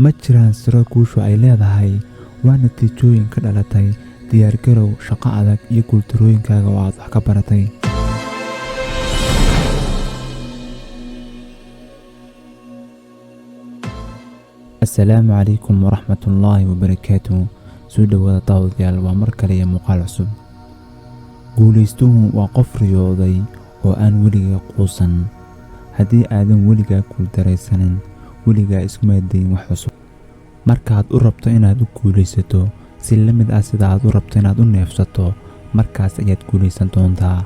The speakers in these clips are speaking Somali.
ma jiraan siro guushu ay leedahay waa natiijooyin ka dhalatay diyaargarow shaqo adag iyo guuldarooyinkaaga oo aad wax ka baratay. Assalaamu calaykum waraxmatullaahi wabarakaatuh. soo dhawaada daawadayaal, waa mar kale iyo muuqaal cusub. Guulaystuhu waa qof riyooday oo aan weligaa quusan. haddii aadan weligaa guuldaraysanin, weligaa iskuma dayin wax cusub. markaad u rabto inaad u guulaysato si la mid ah sida aad u rabto inaad u neefsato, markaas ayaad guulaysan doontaa.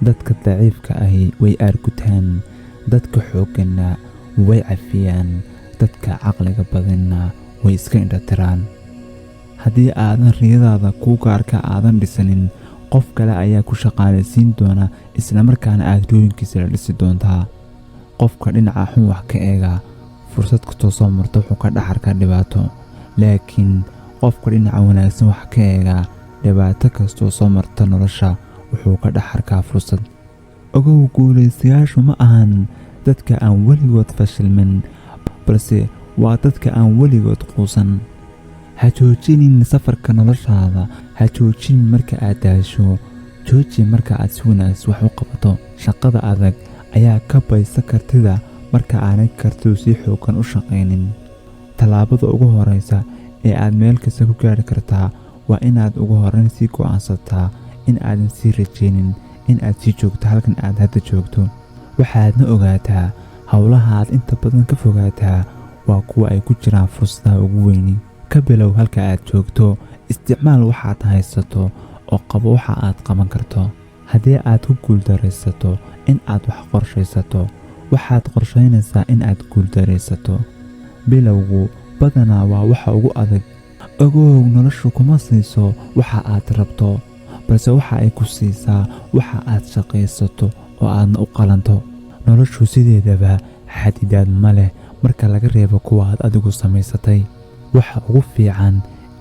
dadka daciifka ahi way aargutaan, dadka xoogganna way cafiyaan, dadka caqliga badanna way iska indhatiraan. haddii aadan riyadaada kuu gaarka aadan dhisanin, qof kale ayaa ku shaqaalaysiin doona, islamarkaana aad riyooyinkiisa la dhisi doontaa. qofka dhinaca xun wax ka eega fursad kastoo soo marta wuxuu ka dhex arkaa dhibaato, laakiin qofka dhinaca wanaagsan wax ka eega dhibaato kastoo soo marta nolosha wuxuu ka dhex arkaa fursad. ogow, guulaystayaashu ma ahan dadka aan weligood fashilmin, balse waa dadka aan weligood quusan. ha joojinin safarka noloshaada, ha joojin marka aad daasho, jooji marka aad si wanaagsan wax u qabato. shaqada adag ayaa ka baysa kartida marka aanay kartidu si xooggan u shaqaynin. tallaabada ugu horeysa ee aad meel kasta ku gaari kartaa waa inaad ugu horreyn sii go'aansataa in aadan sii rajaynin in aad sii joogto halkan aad hadda joogto. waxaadna ogaataa howlaha aad inta badan ka fogaataa waa kuwa ay ku jiraan fursadaha ugu weyni. ka bilow halka aad joogto, isticmaal waxaad haysato oo qabo waxa aad qaban karto. haddii aad ku guuldaraysato in aad wax qorshaysato, waxaad qorshaynaysaa in aad guuldaraysato. bilowgu badanaa waa waxa ugu adag. ogow, noloshu kuma siiso waxa aad rabto, balse waxa ay ku siisaa waxa aad shaqaysato oo aadna u qalanto. noloshu sideedaba xadidaad ma leh marka laga reebo kuwa aad adigu samaysatay. waxa ugu fiican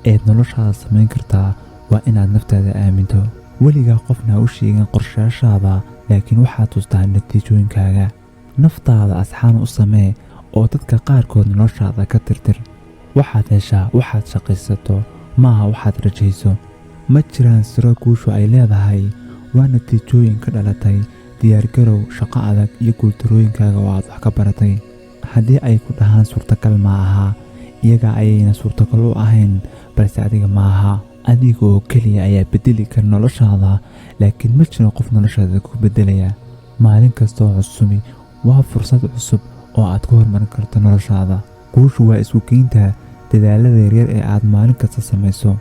eed noloshaada samayn kartaa waa inaad naftaada aaminto. weligaa qofna ha u sheegin qorshayaashaada, laakiin waxaad tustaa natiijooyinkaaga. naftaada asxaan u samee oo dadka qaarkood noloshaada ka tirtir. waxaad heshaa waxaad shaqaysato, maaha waxaad rajayso. ma jiraan siro guushu ay leedahay waa natiijooyin ka dhalatay diyaargarow shaqo adag iyo guuldarooyinkaaga oo aad wax ka baratay. haddii ay ku dhahaan suurtagal ma aha, iyaga ayayna suurtagal u ahayn, balse adiga ma aha. adiga oo keliya ayaa bedeli kara noloshaada, laakiin ma jiro qof noloshaada ku beddelaya. maalin kastoo cusubi waa fursad cusub oo aad ku horumarin karto noloshaada. guushu waa isku geynta dadaalada yaryar ee aad maalin kasta samayso.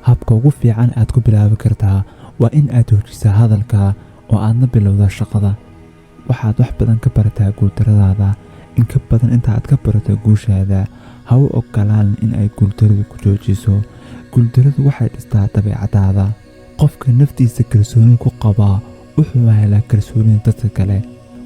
habka ugu fiican aad ku bilaabi kartaa waa in aad hoojisaa hadalka oo aadna bilowda shaqada. waxaad wax badan ka barataa guuldaradaada in ka badan inta aad ka barato guushaada. ha u ogolaan in ay guuldaradu ku joojiso. guuldaradu waxay dhistaa dabeecadaada. qofka naftiisa kalsooni ku qabaa wuxuu helaa kalsoonida dadka kale.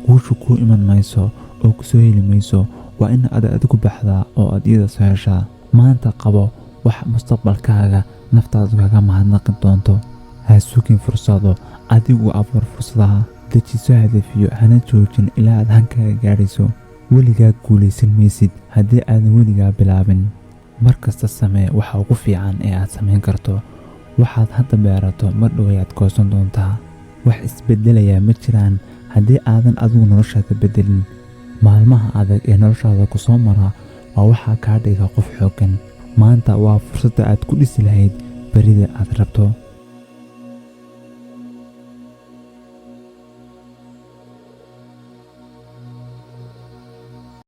guushu kuu iman mayso oo ku soo heli mayso, waa in aad adigu baxdaa oo aad iyada soo heshaa. maanta qabo wax mustaqbalkaaga naftaadu kaga mahadnaqi doonto. ha sugin fursado, adigu abuur fursadaha. dejiso hadafiyo, hana joojin ilaa aad hankaaga gaadhayso. weligaa guulaysan maysid haddii aadan weligaa bilaabin. mar kasta samee waxa ugu fiican ee aad samayn karto. waxaad hadda beerato mar dhow ayaad goosan doontaa. wax isbeddelayaa ma jiraan haddii aadan adigu noloshaada beddelin. maalmaha adag ee noloshaada ku soo mara waa waxaa kaa dhiga qof xooggan. maanta waa fursadda aad ku dhisi lahayd berida aad rabto.